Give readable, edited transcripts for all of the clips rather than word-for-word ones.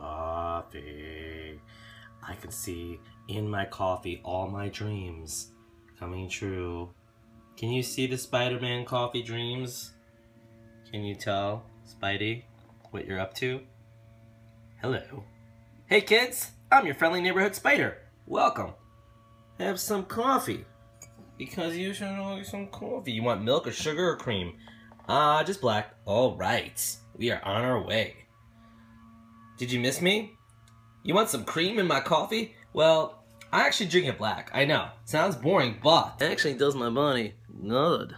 coffee. I can see in my coffee all my dreams coming true. Can you see the Spider-Man coffee dreams? Can you tell, Spidey, what you're up to? Hello. Hey kids, I'm your friendly neighborhood spider. Welcome. Have some coffee. Because you should like some coffee. You want milk or sugar or cream? Just black. All right. We are on our way. Did you miss me? You want some cream in my coffee? Well, I actually drink it black. I know. Sounds boring, but it actually does my body good.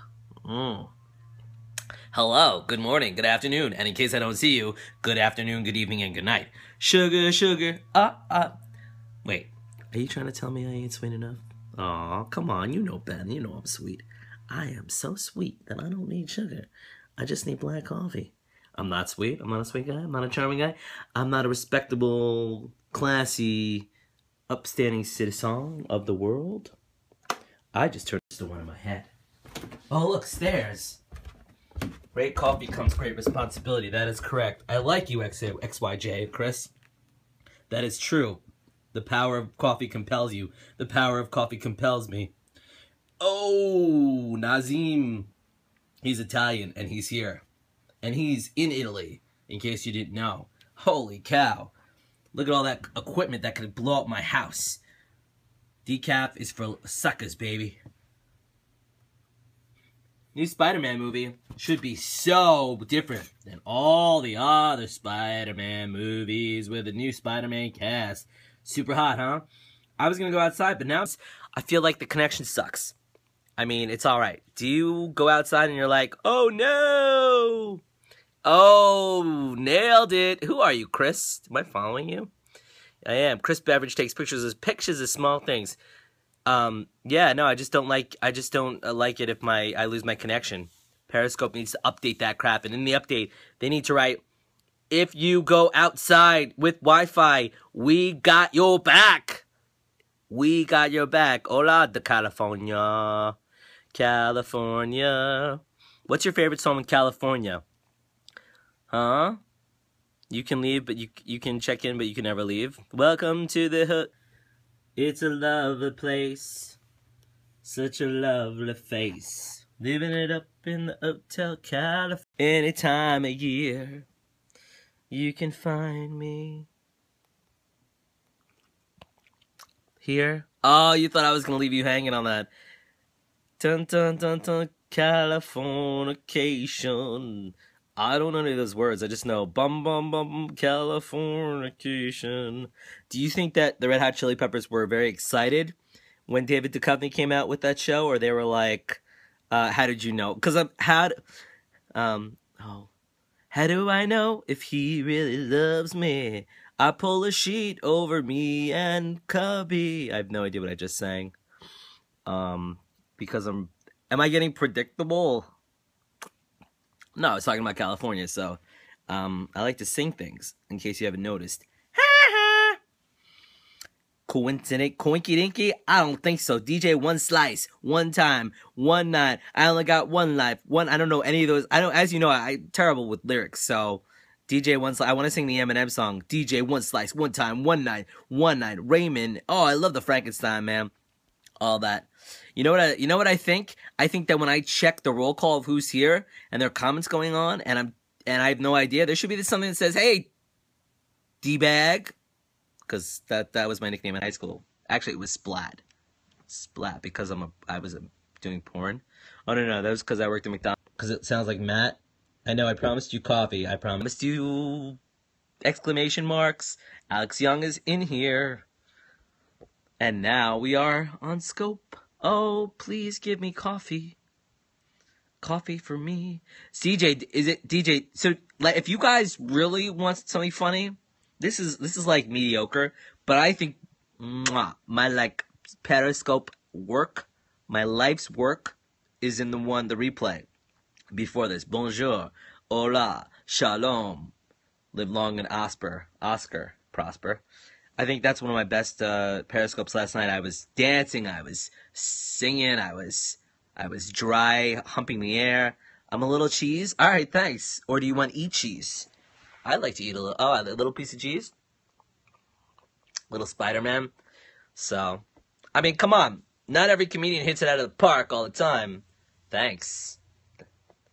Hello, good morning, good afternoon, and in case I don't see you, good afternoon, good evening, and good night. Sugar, sugar, Wait, are you trying to tell me I ain't sweet enough? Aw, come on, you know Ben, you know I'm sweet. I am so sweet that I don't need sugar. I just need black coffee. I'm not sweet, I'm not a sweet guy, I'm not a charming guy. I'm not a respectable, classy, upstanding citizen of the world. I just turned this to one in my head. Oh look, stairs. Great coffee comes great responsibility. That is correct. I like you, XYJ, Chris. That is true. The power of coffee compels you. The power of coffee compels me. Oh, Nazim. He's Italian, and he's here. And he's in Italy, in case you didn't know. Holy cow. Look at all that equipment that could blow up my house. Decaf is for suckers, baby. New Spider-Man movie should be so different than all the other Spider-Man movies with a new Spider-Man cast. Super hot, huh? I was gonna go outside, but now I feel like the connection sucks. I mean, it's alright. Do you go outside and you're like, oh no! Oh, nailed it. Who are you, Chris? Am I following you? I am. Chris Beveridge takes pictures of small things. Yeah, no, I just don't like it if I lose my connection. Periscope needs to update that crap, and in the update, they need to write, if you go outside with Wi-Fi, we got your back. We got your back. Hola de California. California. What's your favorite song in California? Huh? You can leave, but you can check in, but you can never leave. Welcome to the hood. It's a lovely place, such a lovely face, living it up in the Hotel California. Any time of year, you can find me here. Oh, you thought I was gonna leave you hanging on that. Dun dun dun dun, Californication. I don't know any of those words. I just know bum bum bum Californication. Do you think that the Red Hot Chili Peppers were very excited when David Duchovny came out with that show, or they were like, "How did you know?" Because how do I know if he really loves me? I pull a sheet over me and cubby. I have no idea what I just sang. Because am I getting predictable? No, I was talking about California, so I like to sing things, in case you haven't noticed. Coincident, coinky dinky? I don't think so. DJ one slice, one time, one night. I only got one life. I don't know any of those. I don't, as you know, I'm terrible with lyrics, so DJ one slice. I want to sing the Eminem song. DJ one slice, one time, one night, one night. Raymond. Oh, I love the Frankenstein, man. All that. You know what I think? I think that when I check the roll call of who's here and there are comments going on and I have no idea, there should be something that says, "Hey, D-bag," because that was my nickname in high school. Actually, it was Splat. Splat, because I was doing porn. Oh no, that was because I worked at McDonald's. Because it sounds like Matt. I know I promised you coffee. I promised you exclamation marks. Alex Young is in here. And now we are on Scope. Oh, please give me coffee. Coffee for me. CJ, is it DJ? So, like, if you guys really want something funny, this is like mediocre. But I think my like Periscope work, my life's work, is in the replay before this. Bonjour, hola, shalom, live long and Oscar, prosper. I think that's one of my best Periscopes last night. I was dancing, I was singing, I was dry, humping the air. I'm a little cheese. All right, thanks. Or do you want eat cheese? I'd like to eat a little piece of cheese. little Spider-Man. So, I mean, come on. Not every comedian hits it out of the park all the time. Thanks.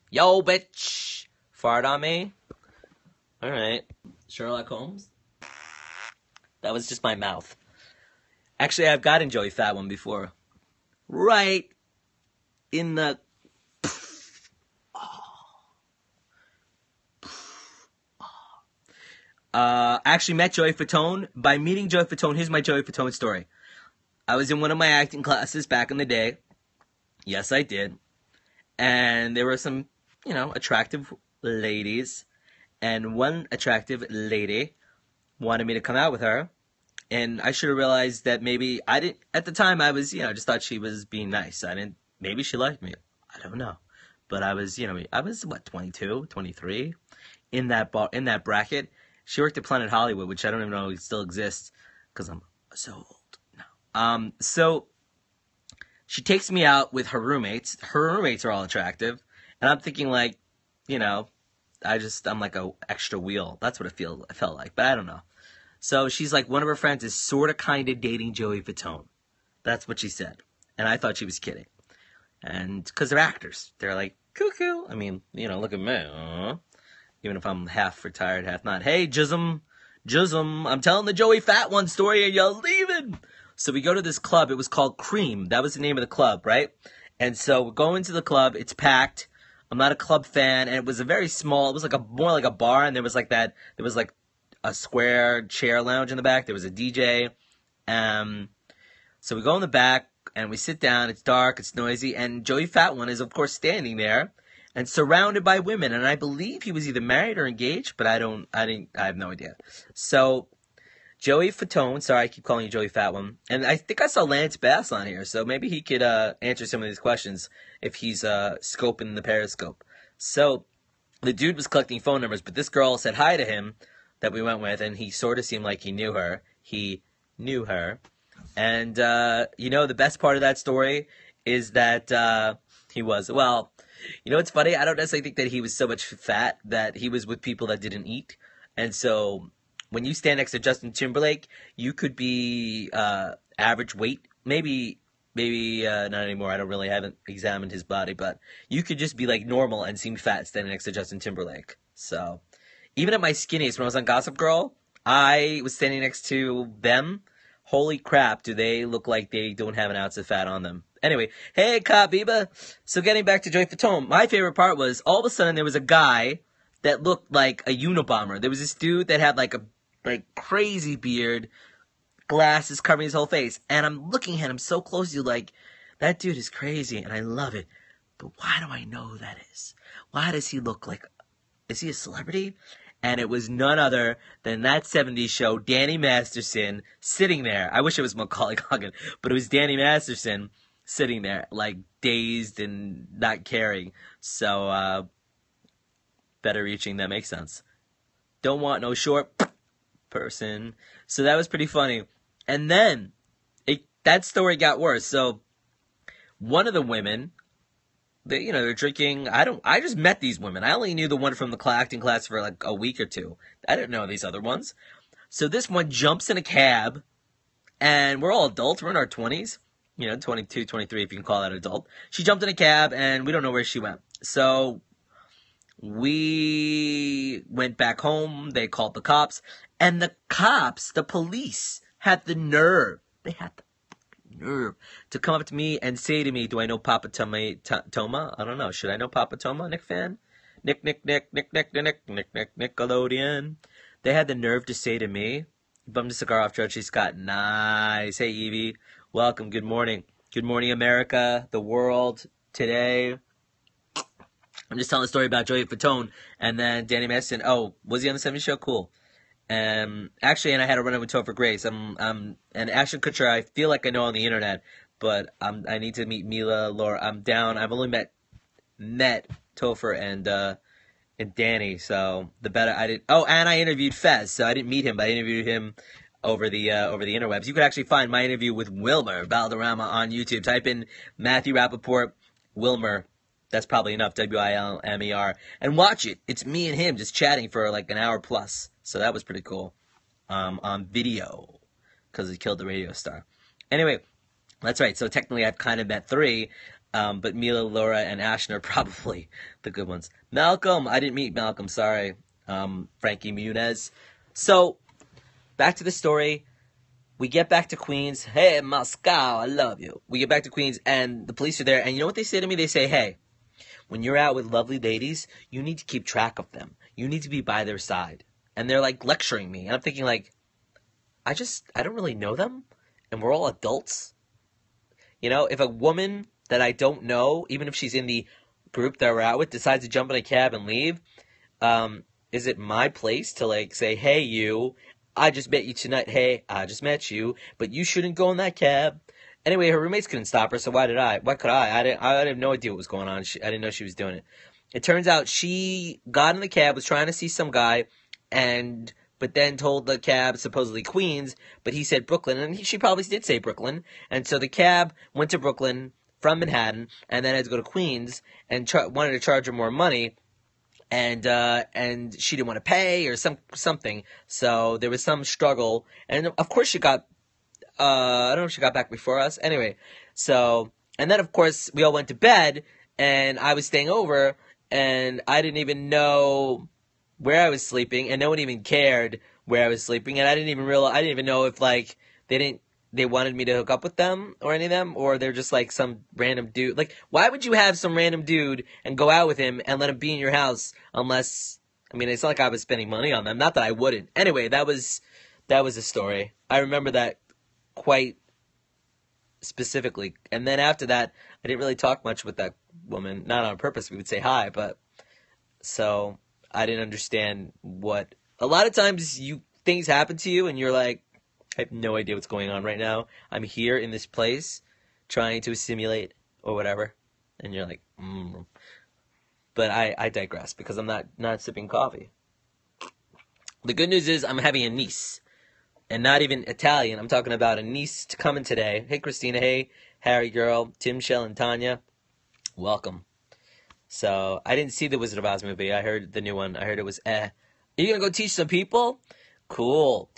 Yo, bitch. Fart on me. Alright. Sherlock Holmes. That was just my mouth. Actually, I've gotten Joey Fat One before. Right in the... I actually met Joey Fatone. By meeting Joey Fatone, here's my Joey Fatone story. I was in one of my acting classes back in the day. Yes, I did. And there were some, attractive ladies. And one attractive lady wanted me to come out with her. And I should have realized that maybe I didn't, at the time I was, just thought she was being nice. Maybe she liked me. I don't know. But I was, I was, 22, 23 in that bracket. She worked at Planet Hollywood, which I don't even know if it still exists because I'm so old now. So she takes me out with her roommates. Her roommates are all attractive. And I'm thinking like, I'm like a extra wheel. That's what it felt like, but I don't know. So she's like, one of her friends is sort of kind of dating Joey Fatone. That's what she said. And I thought she was kidding. And because they're actors. They're like, cuckoo. I mean, look at me. Even if I'm half retired, half not. Hey, Jism, I'm telling the Joey Fat One story and you're leaving. So we go to this club. It was called Cream. That was the name of the club, right? And so we go into the club. It's packed. I'm not a club fan. And it was a very small, it was like more like a bar. And there was like a square chair lounge in the back. There was a DJ. So we go in the back and we sit down. It's dark. It's noisy. And Joey Fat One is, of course, standing there. And surrounded by women, and I believe he was either married or engaged, but I have no idea. So, Joey Fatone, sorry, I keep calling you Joey Fat One, and I think I saw Lance Bass on here, so maybe he could answer some of these questions if he's scoping the Periscope. So, the dude was collecting phone numbers, but this girl said hi to him that we went with, and he sort of seemed like he knew her. He knew her. And, the best part of that story is that he was, well... it's funny? I don't necessarily think that he was so much fat that he was with people that didn't eat. And so when you stand next to Justin Timberlake, you could be average weight. Maybe not anymore. I haven't examined his body. But you could just be like normal and seem fat standing next to Justin Timberlake. So even at my skinniest, when I was on Gossip Girl, I was standing next to them. Holy crap, do they look like they don't have an ounce of fat on them. Anyway, hey, Kabiba. So getting back to Joey Fatone, my favorite part was all of a sudden there was a guy that looked like a Unabomber. There was this dude that had like a crazy beard, glasses covering his whole face. And I'm looking at him so closely like, that dude is crazy and I love it. But why do I know who that is? Why does he look like, is he a celebrity? And it was none other than that 70s show, Danny Masterson, sitting there. I wish it was Macaulay Culkin, but it was Danny Masterson sitting there, like, dazed and not caring. So, better reaching, that makes sense. Don't want no short person. So that was pretty funny. And then, that story got worse. So, one of the women... they're drinking. I just met these women. I only knew the one from the acting class for like a week or two. I didn't know these other ones. So this one jumps in a cab, and we're all adults. We're in our 20s. 22, 23, if you can call that adult. She jumped in a cab, and we don't know where she went. So we went back home. They called the cops. And the police had the nerve. They had the nerve to come up to me and say to me, do I know Papa Toma? I don't know. Should I know Papa Toma, Nick fan? Nickelodeon. They had the nerve to say to me, bummed a cigar off George Scott. Nice. Hey, Evie. Welcome. Good morning. Good morning, America, the world, today. I'm just telling a story about Joey Fatone and then Danny Masterson. Oh, was he on the 70s show? Cool. Actually, and I had a run-in with Topher Grace. And Ashton Kutcher, I feel like I know on the internet, but I need to meet Mila, Laura. I'm down. I've only met Topher and Danny, so the better I did. Oh, and I interviewed Fez, so I didn't meet him, but I interviewed him over the interwebs. You could actually find my interview with Wilmer Valderrama on YouTube. Type in Matthew Rappaport, Wilmer. That's probably enough, Wilmer, and watch it. It's me and him just chatting for like an hour plus. So that was pretty cool. On video. because he killed the radio star. Anyway, that's right. So technically, I've kind of met 3, but Mila, Laura, and Ashton are probably the good ones. Malcolm, I didn't meet Malcolm. Sorry, Frankie Muniz. So back to the story. We get back to Queens. Hey, Moscow, I love you. We get back to Queens, and the police are there. And you know what they say to me? They say, hey, when you're out with lovely ladies, you need to keep track of them. You need to be by their side. And they're, like, lecturing me. And I'm thinking, like, I don't really know them. And we're all adults. You know, if a woman that I don't know, even if she's in the group that we're out with, decides to jump in a cab and leave, is it my place to, like, say, hey, you, I just met you tonight. Hey, I just met you, but you shouldn't go in that cab. Anyway, her roommates couldn't stop her, so why could I? I had no idea what was going on. I didn't know she was doing it. It turns out she got in the cab, was trying to see some guy, but then told the cab, supposedly Queens, but he said Brooklyn, and she probably did say Brooklyn. And so the cab went to Brooklyn from Manhattan, and then had to go to Queens, and wanted to charge her more money. And she didn't want to pay or something. So there was some struggle. And of course she got, I don't know if she got back before us. Anyway, so, and then of course we all went to bed and I was staying over and I didn't even know where I was sleeping and no one even cared where I was sleeping. And I didn't even know if like they wanted me to hook up with them or any of them, or they're just like some random dude. Like, why would you have some random dude and go out with him and let him be in your house unless, I mean, it's not like I was spending money on them. Not that I wouldn't. Anyway, that was a story. I remember that quite specifically. And then after that, I didn't really talk much with that woman. Not on purpose. We would say hi, but so I didn't understand what, a lot of times things happen to you and you're like, I have no idea what's going on right now. I'm here in this place trying to assimilate or whatever. And you're like, But I digress because I'm not sipping coffee. The good news is I'm having a niece. And not even Italian. I'm talking about a niece coming today. Hey, Christina. Hey, Harry girl. Tim, Shell, and Tanya. Welcome. So, I didn't see the Wizard of Oz movie. I heard the new one. I heard it was Are you going to go teach some people? Cool.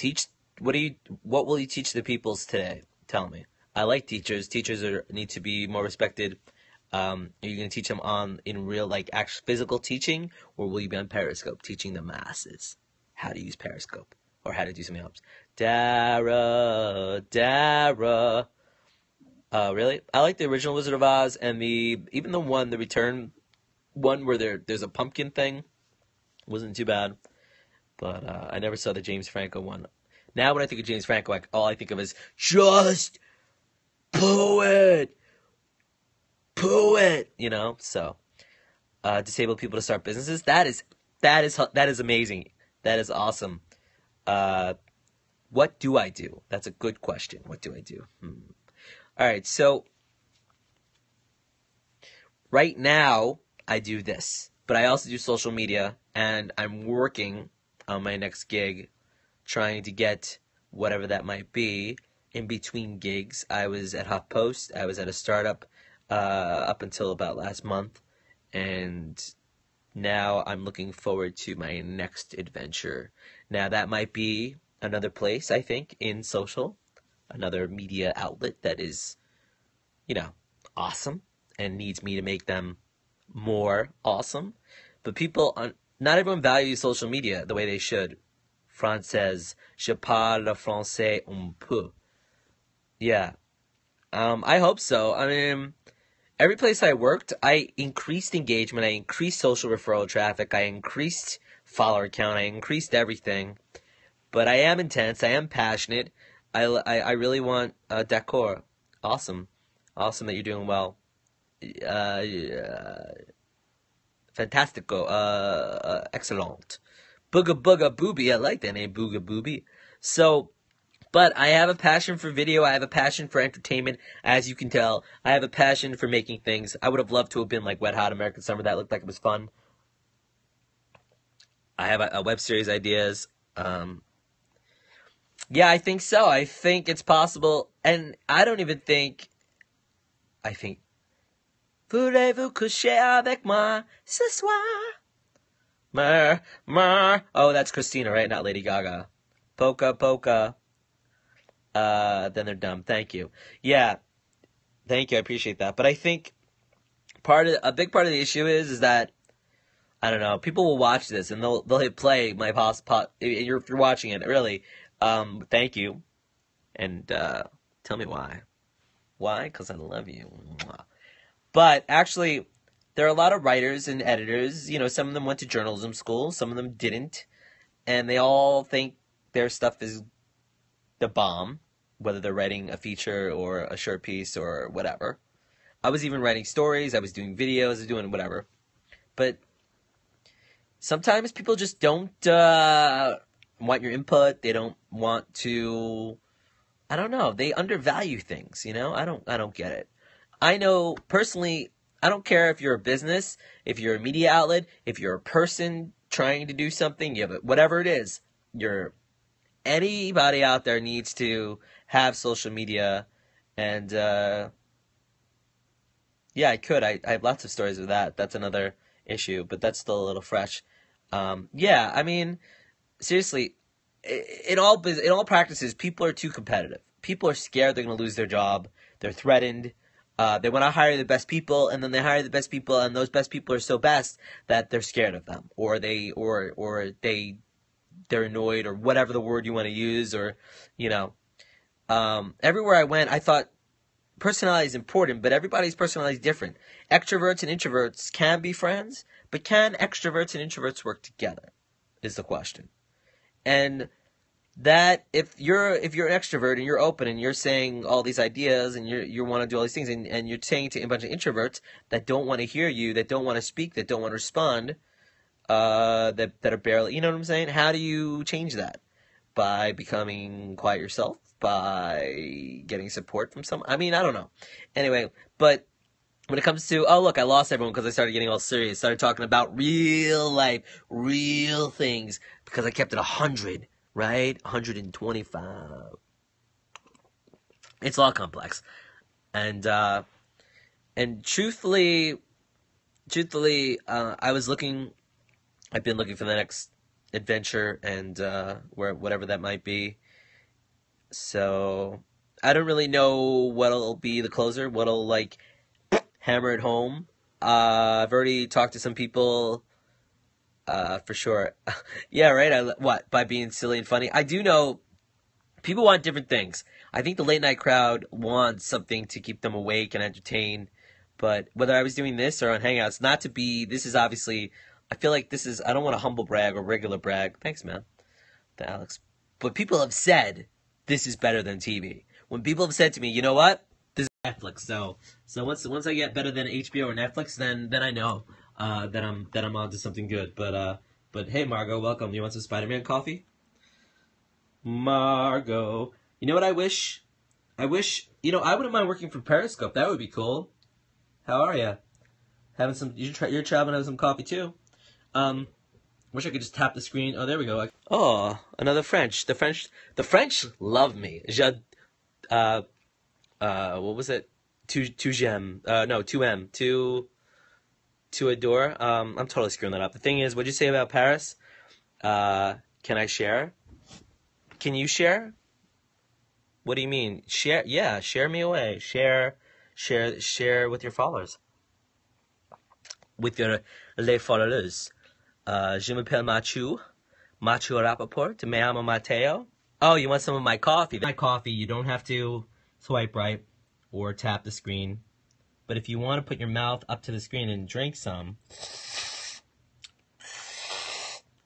What will you teach the peoples today? Tell me. I like teachers. Teachers need to be more respected. Are you going to teach them in real, like, actual physical teaching? Or will you be on Periscope teaching the masses how to use Periscope? Or how to do something else? Dara. Really? I like the original Wizard of Oz and even the return one where there's a pumpkin thing. Wasn't too bad. But I never saw the James Franco one. Now when I think of James Franco, all I think of is just poet, you know. So disabled people to start businesses. That is amazing. That is awesome. What do I do? That's a good question. What do I do? All right. So right now I do this, but I also do social media, and I'm working on my next gig, trying to get whatever that might be in between gigs. I was at HuffPost. I was at a startup up until about last month. And now I'm looking forward to my next adventure. Now that might be another place, I think, in social. Another media outlet that is, awesome and needs me to make them more awesome. But not everyone values social media the way they should. Française. Je parle français un peu. Yeah. I hope so. I mean, every place I worked, I increased engagement. I increased social referral traffic. I increased follower count. I increased everything. But I am intense. I am passionate. I really want decor. Awesome. Awesome that you're doing well. Fantastico. Excellent. Booga Booga Booby. I like that name, Booga Booby. So, but I have a passion for video. I have a passion for entertainment. As you can tell, I have a passion for making things. I would have loved to have been like Wet Hot American Summer. That looked like it was fun. I have a web series ideas. Yeah, I think so. I think it's possible. And I don't even think... Voulez-vous coucher avec moi ce soir? Oh, that's Christina, right? Not Lady Gaga. Polka, polka. then they're dumb. Thank you. Yeah, thank you. I appreciate that. But I think a big part of the issue is that I don't know. People will watch this and they'll hit play. If you're watching it, really. Thank you, and tell me why. Why? Because I love you. But actually, there are a lot of writers and editors. You know, some of them went to journalism school, some of them didn't, and they all think their stuff is the bomb, whether they're writing a feature or a short piece or whatever. I was even writing stories. I was doing videos. I was doing whatever. But sometimes people just don't want your input. They don't want to. I don't know. They undervalue things. You know. I don't get it. I know personally. I don't care if you're a business, if you're a media outlet, if you're a person trying to do something. Whatever it is. Anybody out there needs to have social media, and yeah, I could. I have lots of stories of that. That's another issue, but that's still a little fresh. Yeah, I mean, seriously, in all practices, people are too competitive. People are scared they're going to lose their job. They're threatened. They want to hire the best people, and then they hire the best people, and those best people are so best that they're scared of them, or they're annoyed, or whatever the word you want to use, or you know. Everywhere I went, I thought personality is important, but everybody's personality is different. Extroverts and introverts can be friends, but can extroverts and introverts work together is the question. And that if you're an extrovert and you're open and you're saying all these ideas and you want to do all these things and you're saying to a bunch of introverts that don't want to hear you, that don't want to speak, that don't want to respond, that are barely, you know what I'm saying? How do you change that? By becoming quiet yourself? By getting support from someone? I mean, I don't know. Anyway, but when it comes to, oh, look, I lost everyone because I started getting all serious. Started talking about real life, real things, because I kept it 100, right? 125. It's a lot complex. And truthfully, I've been looking for the next adventure and whatever that might be. So I don't really know what'll be the closer, what'll like hammer it home. I've already talked to some people, for sure. Yeah, right. What, by being silly and funny? I do know people want different things. I think the late night crowd wants something to keep them awake and entertained. But whether I was doing this or on Hangouts, this is obviously, I feel like this is, I don't want to humble brag or regular brag. Thanks, man. To Alex. But people have said this is better than TV. When people have said to me, you know what? This is Netflix. So once I get better than HBO or Netflix, then I know that I'm onto something good. But hey, Margot, welcome. You want some Spider-Man coffee? Margot. You know what I wish? I wouldn't mind working for Periscope. That would be cool. How are you? Having some? You're traveling, having some coffee too. Wish I could just tap the screen. Oh, there we go. Oh, another French. The French love me. What was it? To adore. I'm totally screwing that up. The thing is, what'd you say about Paris? Can I share? Can you share? What do you mean? Share? Yeah, share me away. Share with your followers. With your les followers. Je m'appelle Matt Rappaport. Me llamo Mateo. Oh, you want some of my coffee? My coffee, you don't have to swipe right or tap the screen. But if you want to put your mouth up to the screen and drink some.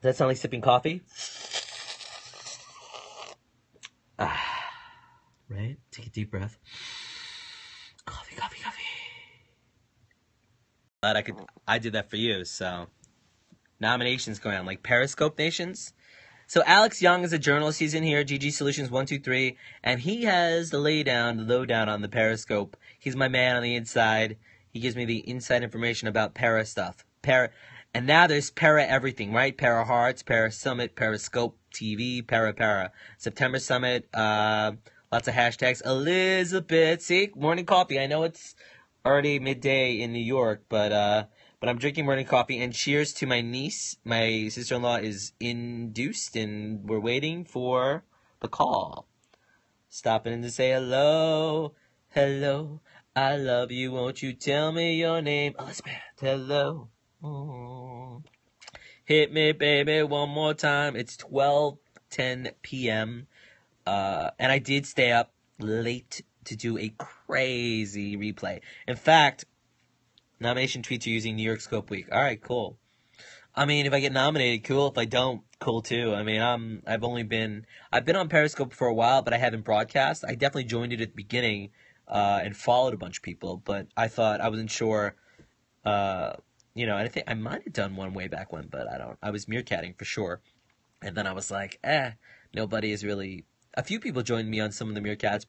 Does that sound like sipping coffee? Right? Take a deep breath. Coffee. Glad I did that for you, so. Nominations going on, like Periscope nations. So Alex Young is a journalist. He's in here, GG Solutions 123, and he has the lowdown on the Periscope. He's my man on the inside. He gives me the inside information about Para stuff. And now there's Para everything, right? Para Hearts, Para Summit, Periscope TV, Para. September Summit, lots of hashtags. Elizabeth, see? Morning coffee. I know it's already midday in New York, but I'm drinking morning coffee, and cheers to my niece. My sister-in-law is induced, and we're waiting for the call. Stopping in to say hello. Hello. I love you. Won't you tell me your name? Elizabeth. Hello. Mm. Hit me, baby, one more time. It's 12:10 p.m. And I did stay up late to do a crazy replay. In fact, nomination tweets are using New York Scope Week. All right, cool. I mean, if I get nominated, cool. If I don't, cool too. I mean, I've been on Periscope for a while, but I haven't broadcast. I definitely joined it at the beginning, and followed a bunch of people, but I wasn't sure, and I think I might have done one way back when, but I was meerkatting for sure. And then I was like, nobody is really, a few people joined me on some of the meerkats,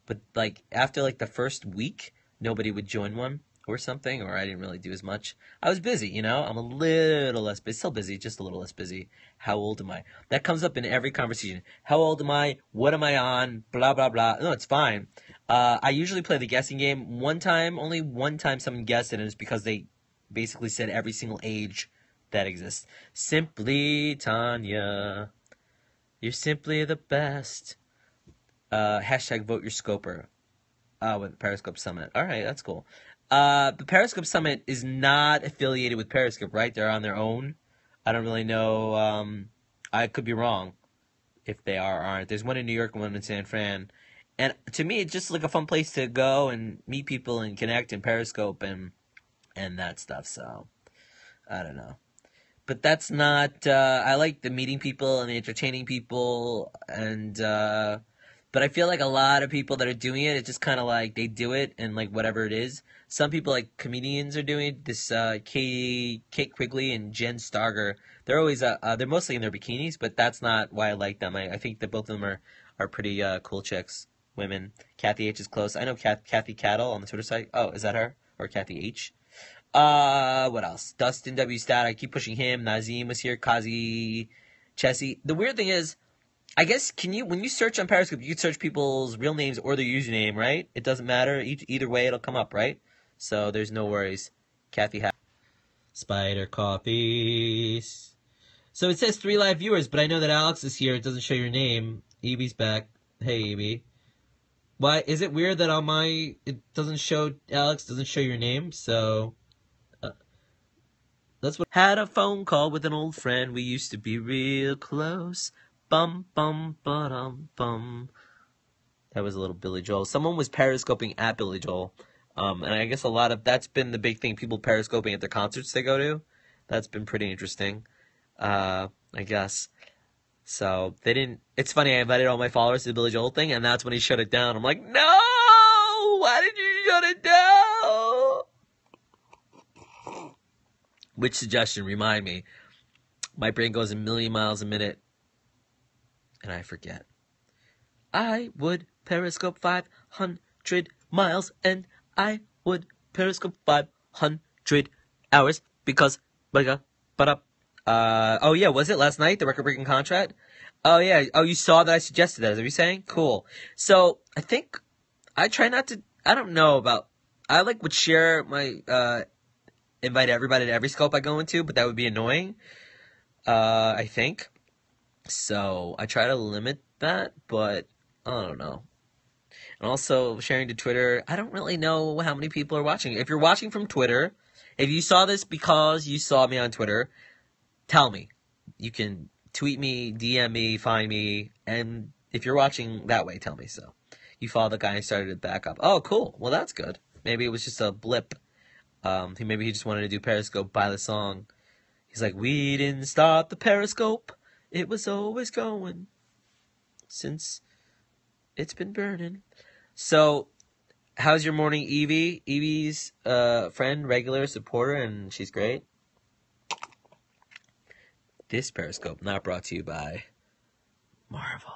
but like after like the first week, nobody would join one or something, or I didn't really do as much. I was busy, I'm a little less busy, still busy, just a little less busy. How old am I? That comes up in every conversation. How old am I? What am I on? Blah, blah, blah. No, it's fine. I usually play the guessing game. Only one time someone guessed it, and it's because they basically said every single age that exists. Simply Tanya. You're simply the best. Hashtag vote your scoper. With Periscope Summit. Alright, that's cool. The Periscope Summit is not affiliated with Periscope, right? They're on their own. I don't really know. I could be wrong if they are or aren't. There's one in New York and one in San Fran. And to me, it's just like a fun place to go and meet people and connect in Periscope and that stuff. So, I don't know. But that's not, I like the meeting people and the entertaining people, and, but I feel like a lot of people that are doing it, it's just kind of like they do it and like whatever it is. Some people, like comedians, are doing it. This, Kate Quigley and Jen Starger, they're always, they're mostly in their bikinis, but that's not why I like them. I think that both of them are pretty, cool chicks, women. Kathy H is close. I know Kathy Cattle on the Twitter site. Oh, is that her? Or Kathy H? What else? Dustin W. Stat, I keep pushing him. Nazim was here. Kazi, Chessie. The weird thing is, I guess, when you search on Periscope, you can search people's real names or their username, right? It doesn't matter. Either way, it'll come up, right? So there's no worries. Kathy Spider Coffees. So it says 3 live viewers, but I know that Alex is here. It doesn't show your name. Evie's back. Hey, Evie. Why is it weird that on it doesn't show Alex, doesn't show your name? So that's what. Had a phone call with an old friend. We used to be real close. Bum bum ba-dum bum. That was a little Billy Joel. Someone was periscoping at Billy Joel. And I guess that's been the big thing. People periscoping at their concerts they go to. That's been pretty interesting. I guess. So they didn't. It's funny. I invited all my followers to the Billy Joel thing, and that's when he shut it down. I'm like, no! Why did you shut it down? Which suggestion? Remind me. My brain goes a million miles a minute, and I forget. I would periscope 500 miles, and I would periscope 500 hours because oh yeah, was it last night, the record-breaking contract? Oh yeah, you saw that I suggested that, is that what you're saying? Cool. So, I think, I try not to, I don't know about, I would share my, invite everybody to every scope I go into, but that would be annoying, I think. So, I try to limit that, but, I don't know. And also, sharing to Twitter, I don't really know how many people are watching. If you're watching from Twitter, if you saw this because you saw me on Twitter, tell me. You can tweet me, DM me, find me, and if you're watching that way, tell me so. You follow the guy and started it back up. Oh, cool. Well, that's good. Maybe it was just a blip. Maybe he just wanted to do Periscope by the song. He's like, we didn't start the Periscope. It was always going since it's been burning. So, how's your morning, Evie? Evie's friend, regular supporter, and she's great. This Periscope not brought to you by Marvel.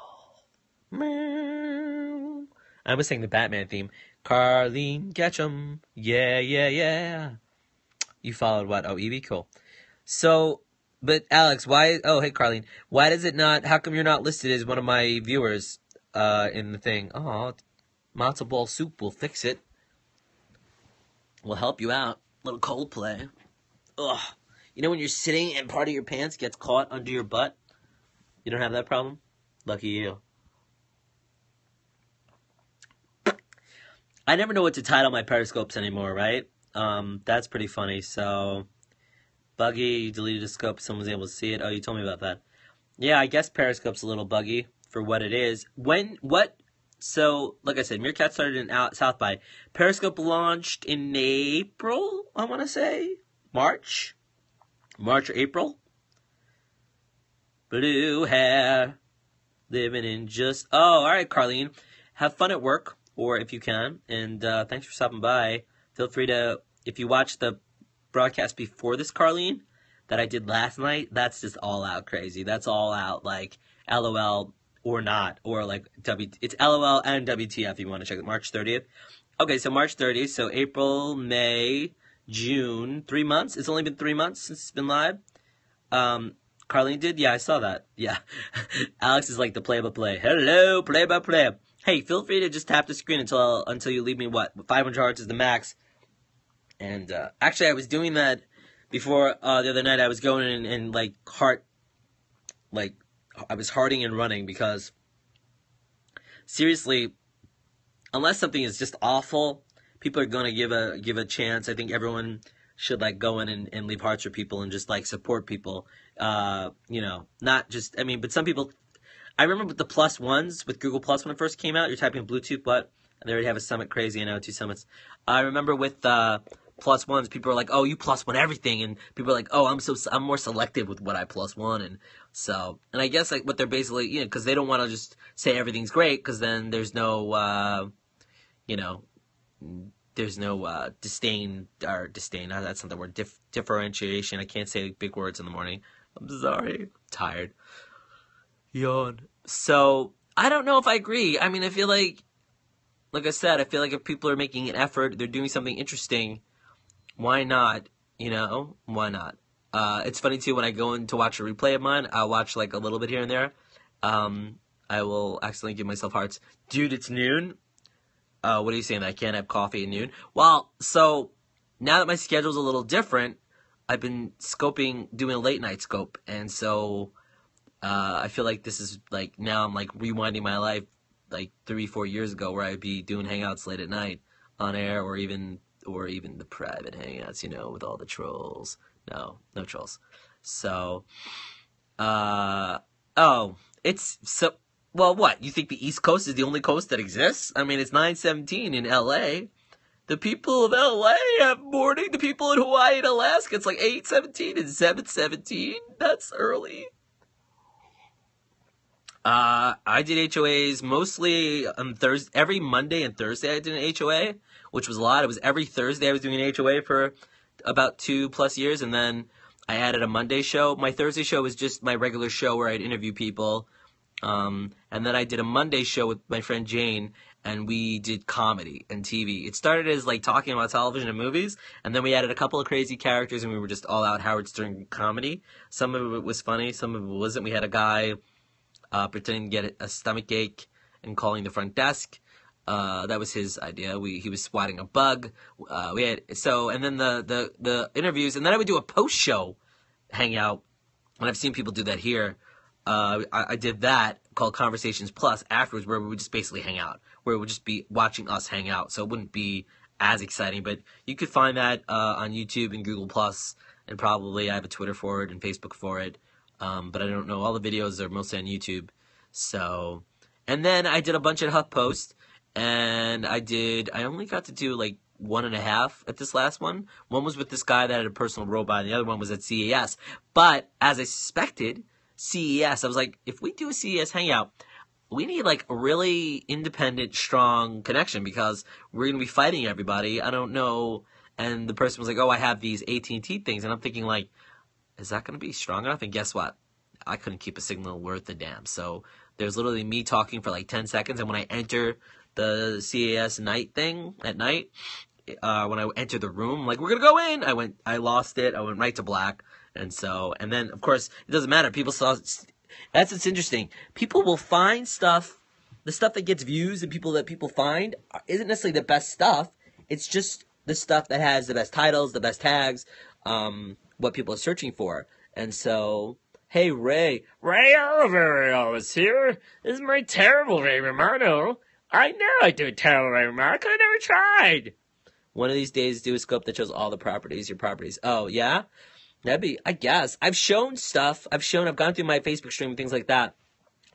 I was saying the Batman theme. Carlene Ketchum. Yeah, yeah, yeah. You followed what? Oh, Evie? Cool. So, but Alex, why? Oh, hey, Carlene. Why does it not? How come you're not listed as one of my viewers in the thing? Oh, matzo ball soup will fix it. We'll help you out. Little Coldplay. Ugh. You know when you're sitting and part of your pants gets caught under your butt? You don't have that problem? Lucky you. I never know what to title my Periscopes anymore, right? That's pretty funny. So, buggy, you deleted a scope, someone's able to see it. Oh, you told me about that. Yeah, I guess Periscope's a little buggy for what it is. So, like I said, Meerkat started in South by. Periscope launched in April, I want to say. March or April. Blue hair, living in just... Oh, all right, Carlene. Have fun at work, or if you can. And thanks for stopping by. Feel free to, if you watch the broadcast before this, Carlene, that I did last night, that's just all out crazy. That's all out, like, LOL or not. Or, like, it's LOL and WTF if you want to check it. March 30th. Okay, so March 30th. So April, May, June. 3 months. It's only been 3 months since it's been live. Carlene did? Yeah, I saw that. Yeah. Alex is like the play-by-play. Hello, play-by-play. Hey, feel free to just tap the screen until you leave me, 500 hearts is the max. And, actually, I was doing that before, the other night. I was going in and I was hearting and running because, seriously, unless something is just awful, people are going to give a chance. I think everyone should, like, go in and leave hearts for people and just, like, support people. Not just, but some people, I remember with the +1s, with Google Plus when it first came out, you're typing Bluetooth, but they already have a summit crazy, 2 summits. I remember with, +1s, people are like, oh, you +1 everything, and people are like, oh, I'm more selective with what I +1, and I guess, like, what they're basically, because they don't want to just say everything's great, because then there's no, there's no, disdain, that's not the word, differentiation. I can't say big words in the morning. I'm sorry. I'm tired. Yawn. So, I don't know if I agree. I feel like I said, I feel like if people are making an effort, they're doing something interesting, why not? Why not? It's funny, too, when I go in to watch a replay of mine, I'll watch, like, a little bit here and there. I will accidentally give myself hearts. Dude, it's noon. What are you saying, that I can't have coffee at noon? Well, so, now that my schedule's a little different, I've been doing a late night scope, and so, I feel like this is, like, now I'm, like, rewinding my life, like, 3-4 years ago, where I'd be doing hangouts late at night on air, or even the private hangouts, with all the trolls. No trolls. So, it's so, well, what? You think the East Coast is the only coast that exists? It's 9:17 in LA. The people of LA have morning. The people in Hawaii and Alaska, it's like 8:17 and 7:17. That's early. I did HOAs mostly on Thursday. Every Monday and Thursday I did an HOA, which was a lot. It was every Thursday I was doing an HOA for about 2+ years, and then I added a Monday show. My Thursday show was just my regular show where I'd interview people, and then I did a Monday show with my friend Jane, and we did comedy and TV. It started as, like, talking about television and movies, and then we added a couple of crazy characters, and we were just all out Howard Stern comedy. Some of it was funny, some of it wasn't. We had a guy pretending to get a stomach ache and calling the front desk. That was his idea. He was swatting a bug. And then the interviews, and then I would do a post-show hangout, and I've seen people do that here. I did that called Conversations Plus afterwards, where we would just basically hang out, where it would just be watching us hang out, so it wouldn't be as exciting, but you could find that on YouTube and Google Plus, and probably I have a Twitter for it and Facebook for it. But I don't know. All the videos are mostly on YouTube. So, and then I did a bunch at HuffPost, and I only got to do like 1.5 at this last one. One was with this guy that had a personal robot, and the other one was at CES. But as I suspected, CES, I was like, if we do a CES hangout, we need like a really independent, strong connection, because we're going to be fighting everybody. I don't know. And the person was like, oh, I have these AT&T things. And I'm thinking, like, is that going to be strong enough? And guess what? I couldn't keep a signal worth a damn. So there's literally me talking for like 10 seconds. And when I enter the CES night thing at night, when I enter the room, like, we're going to go in. I lost it. I went right to black. And then, of course, it doesn't matter. People saw, that's what's interesting. People will find stuff, the stuff that gets views and people that people find isn't necessarily the best stuff. It's just the stuff that has the best titles, the best tags, what people are searching for. And so, hey, Ray Oliverio is here. This is my terrible Ray Romano. I know I do terrible, Mark. I never tried. One of these days, do a scope that shows all the properties, your properties. Oh, yeah? That'd be, I guess. I've shown stuff. I've gone through my Facebook stream and things like that.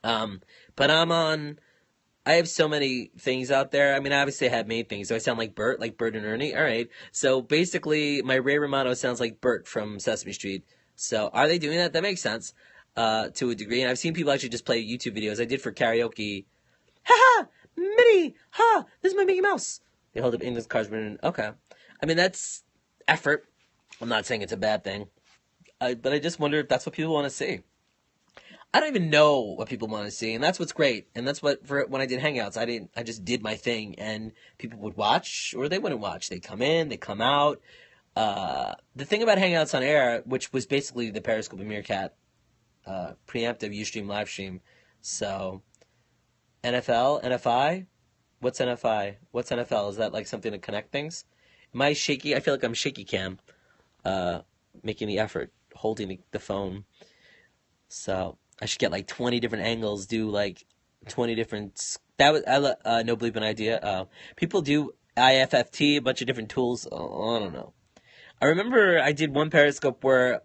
But I have so many things out there. I mean, obviously I have many things. Do I sound like Bert and Ernie? All right. So basically, my Ray Romano sounds like Bert from Sesame Street. So are they doing that? That makes sense, to a degree. And I've seen people actually just play YouTube videos. I did for karaoke. Ha ha! Minnie! Ha! This is my Mickey Mouse. They hold up English cards. Okay. I mean, that's effort. I'm not saying it's a bad thing. But I just wonder if that's what people want to see. I don't even know what people want to see, and that's what's great. And that's what, for when I did Hangouts, I just did my thing, and people would watch, or they wouldn't watch. They come in, they come out. The thing about Hangouts on Air, which was basically the Periscope and Meerkat, preemptive Ustream live stream. So, NFL, NFI? What's NFI? What's NFL? Is that like something to connect things? Am I shaky? I feel like I'm shaky cam, making the effort, holding the phone. So I should get like 20 different angles, do like 20 different. That was no bleeping idea. People do IFFT, a bunch of different tools. Oh, I don't know. I remember I did one Periscope where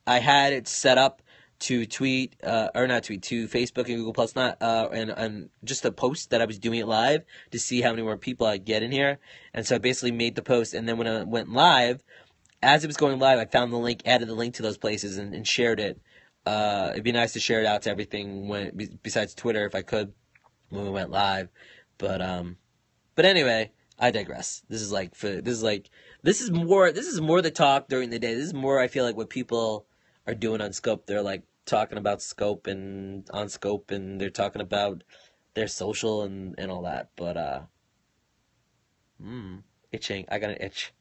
I had it set up to tweet, or not tweet, to Facebook and Google Plus, not and just a post that I was doing it live to see how many more people I'd get in here. And so I basically made the post, and then when I went live, as it was going live, I found the link, added the link to those places, and shared it. It'd be nice to share it out to everything besides Twitter if I could when we went live. But anyway, I digress. This is more the talk during the day. This is more, I feel like, what people are doing on Scope. They're like talking about Scope and on Scope, and they're talking about their social and all that. But itching. I got an itch.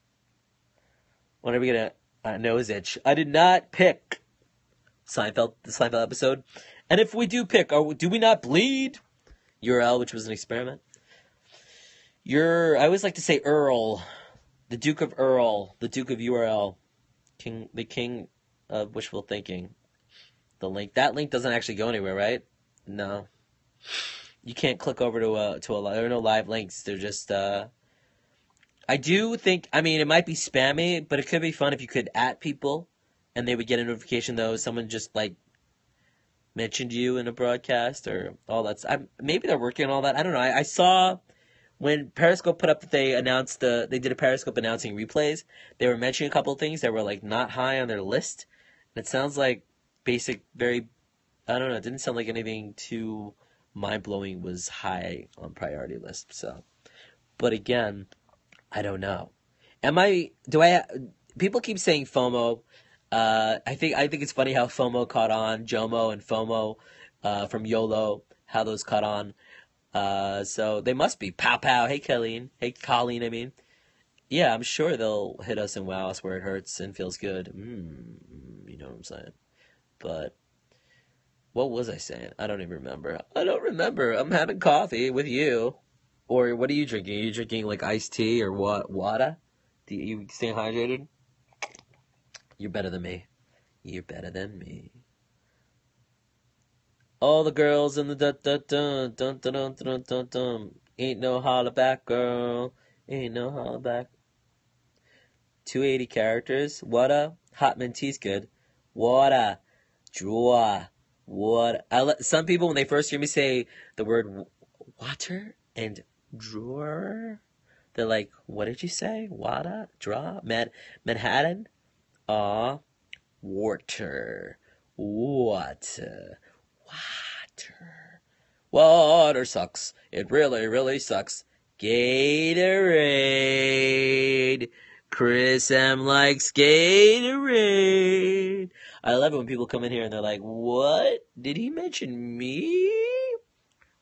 When are we gonna nose itch? I did not pick the Seinfeld episode. And if we do pick, do we not bleed? URL, which was an experiment. I always like to say Earl, the Duke of Earl, the Duke of URL, the king of wishful thinking. That link doesn't actually go anywhere, right? No. You can't click over to a there are no live links. They're just, I do think, I mean, it might be spammy, but it could be fun if you could @ people, and they would get a notification, though, someone just, like, mentioned you in a broadcast or all that. Maybe they're working on all that. I don't know. I saw when Periscope put up that they did a Periscope announcing replays, they were mentioning a couple of things that were, like, not high on their list. And it sounds like basic, very, I don't know, it didn't sound like anything too mind-blowing was high on priority list. So, but again, I don't know. People keep saying FOMO. I think it's funny how FOMO caught on, JOMO and FOMO, from YOLO, how those caught on. So they must be. Pow pow. Hey, Colleen, I mean. Yeah, I'm sure they'll hit us and wow us where it hurts and feels good. You know what I'm saying? But what was I saying? I don't even remember. I'm having coffee with you. Or what are you drinking? Are you drinking like iced tea or what? Water? Do you stay hydrated? You're better than me. All the girls in the dun dun dun dun dun dun dun. Ain't no holla back, girl. Ain't no holla back. 280 characters. Water. Hot mint tea's good. Water. Draw. Water. Some people, when they first hear me say the word water and drawer, they're like, what did you say? Water? Draw? Manhattan? Water. Water sucks. It really, really sucks. Gatorade. Chris M likes Gatorade. I love it when people come in here and they're like, what? Did he mention me?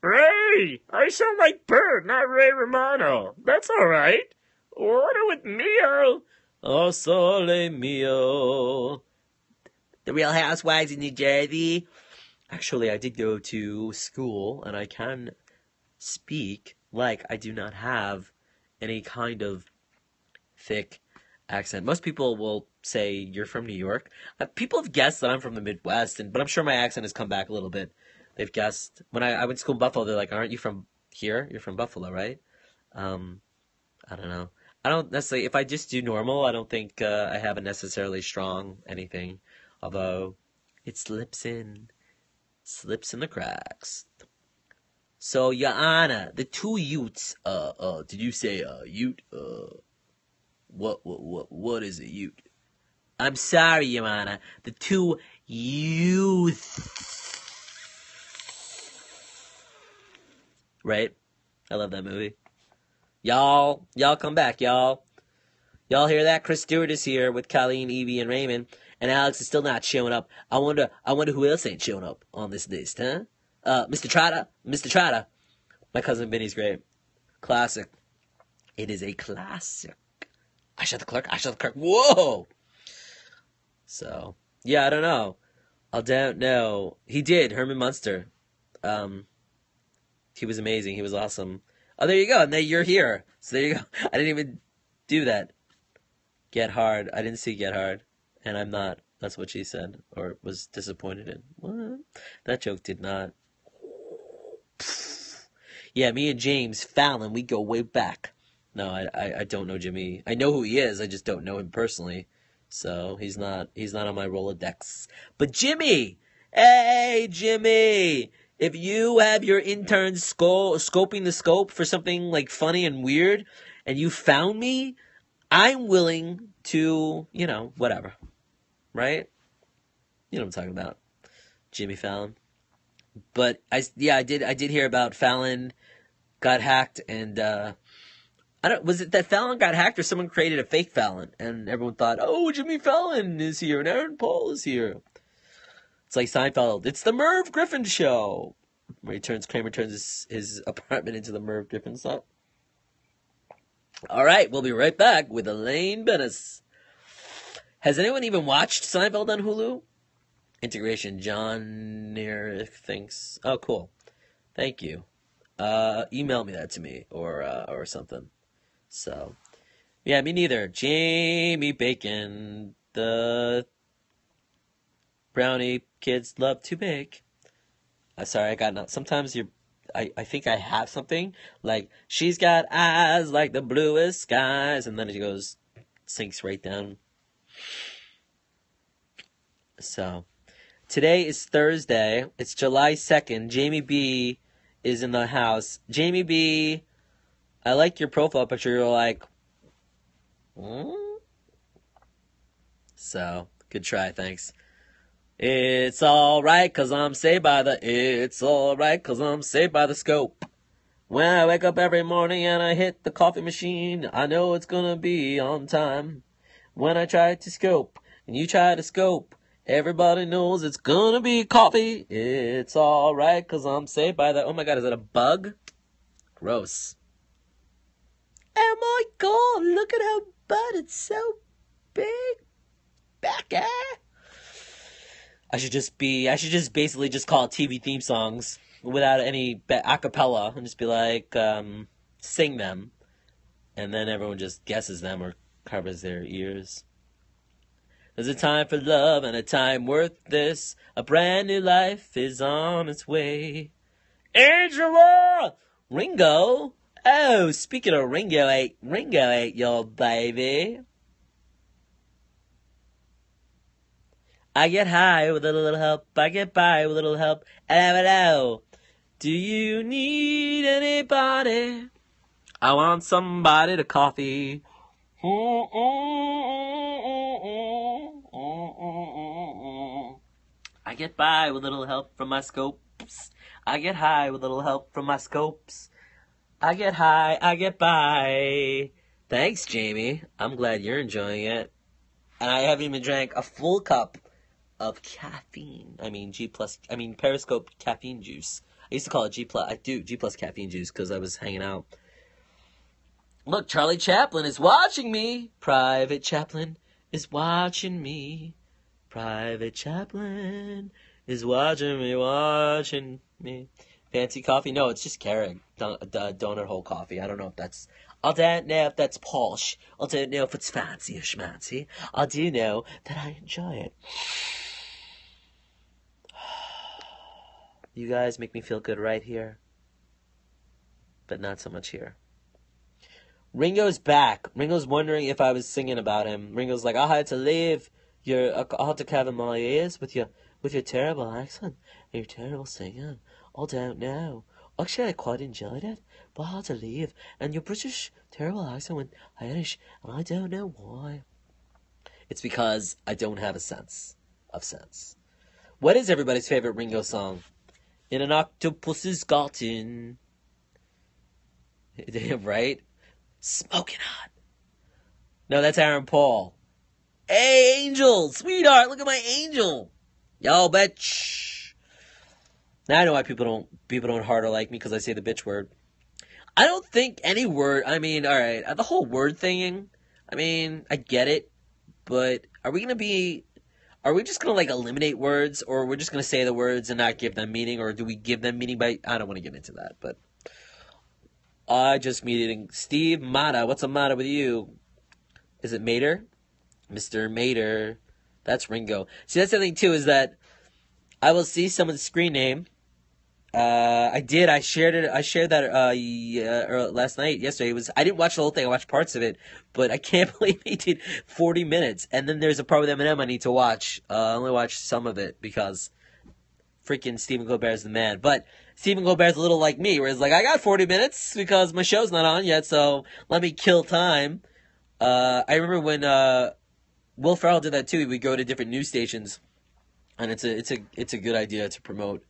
Ray! I sound like Bert, not Ray Romano. That's alright. Order with Mio. Oh, sole mio. The Real Housewives in New Jersey. Actually, I did go to school, and I can speak like I do not have any kind of thick accent. Most people will say, you're from New York. People have guessed that I'm from the Midwest, but I'm sure my accent has come back a little bit. They've guessed. When I went to school in Buffalo, they're like, aren't you from here. You're from Buffalo, right? I don't know. I don't necessarily, if I just do normal, I don't think I have a necessarily strong anything. Although it slips in the cracks. So, Your Honor, the two Utes, did you say Ute? What is a Ute? I'm sorry, Your Honor. The two youth. Right? I love that movie. Y'all come back, y'all. Y'all hear that? Chris Stewart is here with Colleen, Evie, and Raymond, and Alex is still not showing up. I wonder who else ain't showing up on this list, huh? Mr. Trotter. My cousin Vinny's great. Classic. It is a classic. I shot the clerk. Whoa! So, yeah, I don't know. I don't know. He did, Herman Munster. He was amazing. He was awesome. Oh, there you go. And there you're here. So there you go. I didn't even do that. Get Hard. I didn't see Get Hard. And I'm not. That's what she said. Or was disappointed in. What? That joke did not. Yeah, me and James Fallon, we go way back. No, I don't know Jimmy. I know who he is. I just don't know him personally. So he's not on my Rolodex. But Jimmy! Hey, Jimmy! If you have your intern scoping the scope for something like funny and weird, and you found me, I'm willing to, whatever. Right? You know what I'm talking about. Jimmy Fallon. But I did hear about Fallon got hacked, and was it that Fallon got hacked or someone created a fake Fallon and everyone thought, oh, Jimmy Fallon is here and Aaron Paul is here. It's like Seinfeld. It's the Merv Griffin show. Where Kramer turns his apartment into the Merv Griffin set. All right, we'll be right back with Elaine Bennis. Has anyone even watched Seinfeld on Hulu? Integration. John Eric thinks. Oh, cool. Thank you. Email me that to me or something. So, yeah, me neither. Jamie Bacon, the brownie kids love to bake. Sorry, I got not. Sometimes I think I have something like she's got eyes like the bluest skies, and then it goes sinks right down. So, today is Thursday. It's July 2nd. Jamie B is in the house. Jamie B, I like your profile picture. You're like, So, good try. Thanks. It's alright, 'cause I'm saved by the scope. When I wake up every morning and I hit the coffee machine, I know it's gonna be on time. When I try to scope, and you try to scope, everybody knows it's gonna be coffee. It's alright, 'cause I'm saved by the... Oh my god, is that a bug? Gross. Oh my god, look at how bud, it's so big. Becky. I should just basically just call it TV theme songs without any acapella and just be like, sing them. And then everyone just guesses them or covers their ears. There's a time for love and a time worth this. A brand new life is on its way. Angela! Ringo? Oh, speaking of Ringo ain't your baby. I get high with a little help. I get by with a little help. Hello. Do you need anybody? I want somebody to coffee. I get by with a little help from my scopes. I get high with a little help from my scopes. I get high, I get by. Thanks, Jamie. I'm glad you're enjoying it. And I haven't even drank a full cup of caffeine. Periscope caffeine juice. I used to call it G+. I do G+ caffeine juice because I was hanging out. Look, Charlie Chaplin is watching me. Private Chaplin is watching me. Private Chaplin is watching me. Fancy coffee? No, it's just Keurig. Donut hole coffee. I don't know if that's... I don't know if that's posh. I don't know if it's fancy or schmancy. I do know that I enjoy it. You guys make me feel good right here. but not so much here. Ringo's back. Ringo's wondering if I was singing about him. Ringo's like, I had to leave I had to cover my ears with your terrible accent, your terrible singing. I don't know. Actually, I quite enjoyed it, but I had to leave. And your British terrible accent went Irish, and I don't know why. It's because I don't have a sense of sense. What is everybody's favorite Ringo song? In an octopus's garden. Right? Smoking hot. No, that's Aaron Paul. Hey, angel, sweetheart, look at my angel. Yo, bitch. Now I know why people don't harder like me because I say the bitch word. I don't think any word. I mean, all right, the whole word thing. I mean, I get it, but are we just gonna like eliminate words, or we're just gonna say the words and not give them meaning, or do we give them meaning by? I don't want to get into that, but I just meeting Steve Mata. What's the matter with you? Is it Mater? Mr. Mater. That's Ringo. See, that's the thing too, is that I will see someone's screen name. I shared it. I shared that last night. Yesterday I didn't watch the whole thing. I watched parts of it, but I can't believe he did 40 minutes. And then there's a part with Eminem I need to watch. I only watched some of it because freaking Stephen Colbert's the man. But Stephen Colbert's a little like me, where it's like, I got 40 minutes because my show's not on yet, so let me kill time. I remember when Will Ferrell did that too. He would go to different news stations, and it's a good idea to promote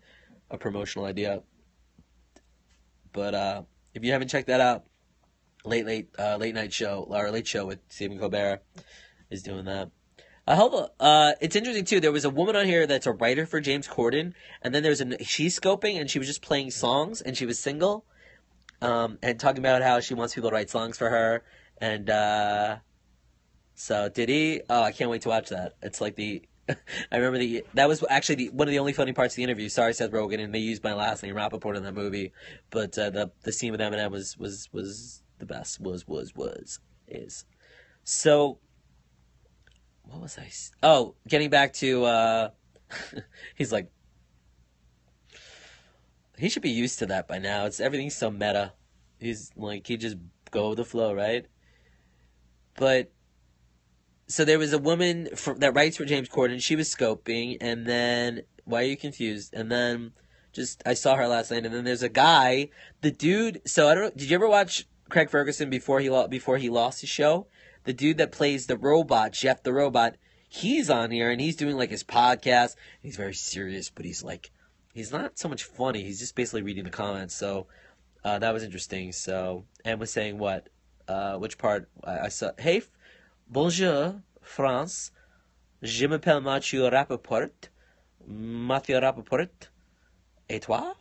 a promotional idea. But if you haven't checked that out, late night show or late show with Stephen Colbert is doing that. It's interesting too. There was a woman on here that's a writer for James Corden, and then she's scoping, and she was just playing songs, and she was single, and talking about how she wants people to write songs for her, and so did he? Oh, I can't wait to watch that. It's like I remember that was actually one of the only funny parts of the interview. Sorry, Seth Rogen, and they used my last name, Rappaport, in that movie. But the scene with Eminem was the best. Is. So, what was I? Oh, getting back to, he's like, he should be used to that by now. Everything's so meta. He's like, he just go with the flow, right? But, so there was a woman that writes for James Corden. She was scoping, and then, why are you confused? And then, I saw her last night, and then there's a guy, the dude, so I don't know, did you ever watch Craig Ferguson before he lost his show? The dude that plays the robot, Geoff the Robot, he's on here, and he's doing, like, his podcast. He's very serious, but he's not so much funny. He's just basically reading the comments, so that was interesting. So, and was saying what? Which part? I saw, hey, bonjour, France. Je m'appelle Matthew Rappaport. Matthew Rappaport. Et toi?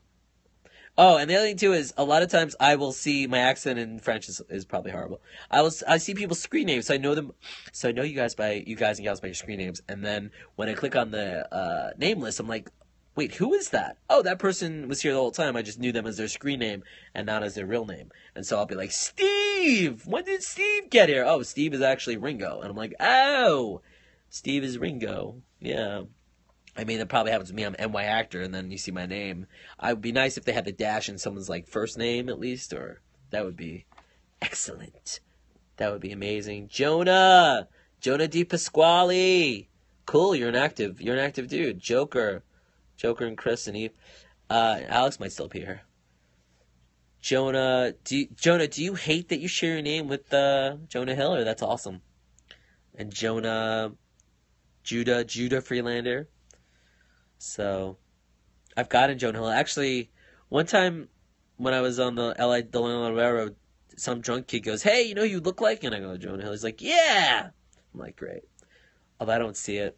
Oh, and the other thing too is a lot of times I will see my accent in French is probably horrible. I see people's screen names, so I know them. So I know you guys and gals by your screen names, and then when I click on the name list, I'm like, wait, who is that? Oh, that person was here the whole time. I just knew them as their screen name and not as their real name. And so I'll be like, Steve! When did Steve get here? Oh, Steve is actually Ringo. And I'm like, oh, Steve is Ringo. Yeah. I mean, that probably happens to me. I'm NY actor, and then you see my name. It would be nice if they had the dash in someone's like first name at least, or that would be excellent. That would be amazing. Jonah Di Pasquale. Cool, you're an active dude. Joker and Chris and Eve. Alex might still be here. Jonah, do you hate that you share your name with Jonah Hill, or that's awesome? And Judah Freelander. So, I've gotten Jonah Hill. Actually, one time when I was on the Long Island Railroad, some drunk kid goes, "Hey, you know who you look like?" And I go, "Jonah Hill." He's like, "Yeah." I'm like, "Great." Although I don't see it.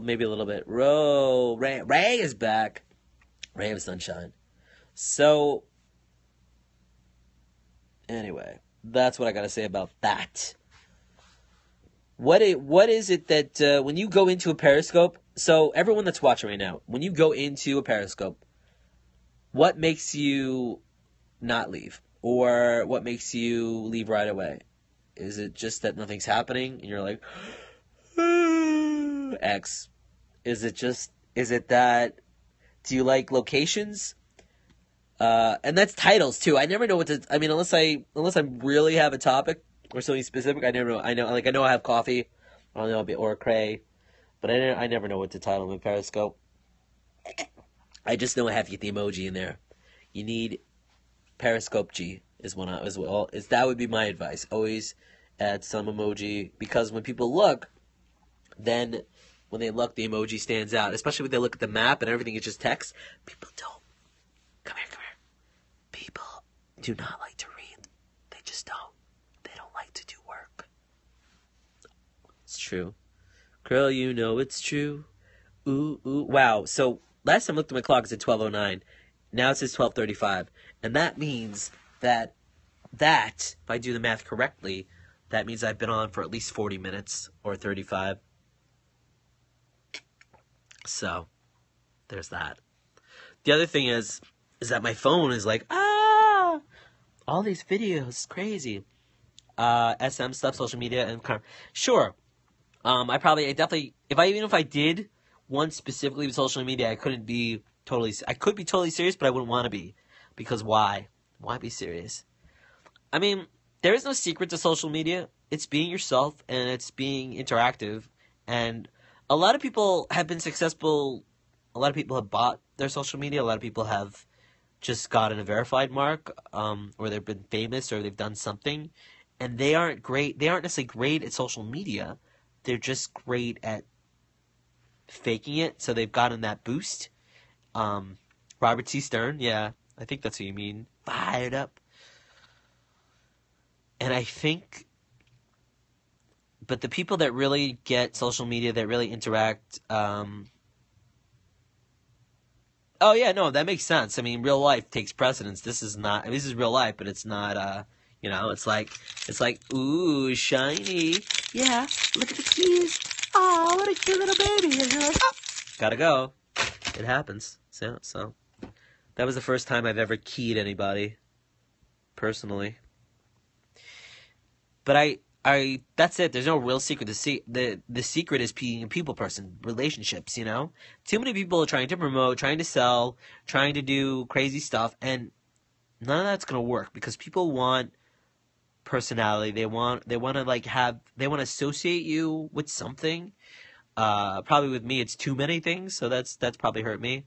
Maybe a little bit. Ray is back. Ray of Sunshine. So, anyway, that's what I got to say about that. What is it that when you go into a Periscope? So everyone that's watching right now, when you go into a Periscope, what makes you not leave, or what makes you leave right away? Is it just that nothing's happening and you're like, X? Is it that? Do you like locations? And that's titles too. I never know what to. I mean, unless I really have a topic or something specific, I never know. I know I have coffee. I don't know a bit or a cray, but I never know what to title my Periscope. I just know I have to get the emoji in there. You need Periscope G is one as well. That would be my advice. Always add some emoji, because when people look, then when they look, the emoji stands out. Especially when they look at the map and everything is just text. People don't. Come here. People do not like to read. They just don't. They don't like to do work. It's true. Girl, you know it's true. Ooh. Wow. So last time I looked at my clock, it's at 12:09. Now it says 12:35. And that means that, if I do the math correctly, that means I've been on for at least 40 minutes or 35. So, there's that. The other thing is that my phone is like, all these videos, crazy. SM stuff, social media, and sure. I definitely, even if I did one specifically with social media, I could be totally serious, but I wouldn't want to be. Because why? Why be serious? I mean, there is no secret to social media. It's being yourself, and it's being interactive. And a lot of people have been successful. A lot of people have bought their social media. A lot of people have just gotten a verified mark, or they've been famous, or they've done something. And they aren't great. They aren't necessarily great at social media. They're just great at faking it. So they've gotten that boost. Robert T. Stern, yeah, I think that's what you mean. Fired up. And I think, but the people that really get social media, that really interact, oh yeah, no, that makes sense. I mean, real life takes precedence. This is real life, but it's not, it's like, ooh, shiny. Yeah, look at the keys. Oh, what a cute little baby. And you're like, oh, gotta go. It happens. So that was the first time I've ever keyed anybody, personally. But I that's it. There's no real secret. The secret is being a people person, relationships, Too many people are trying to promote, trying to sell, trying to do crazy stuff, and none of that's going to work, because people want personality. They want to associate you with something. Probably with me, it's too many things, so that's probably hurt me.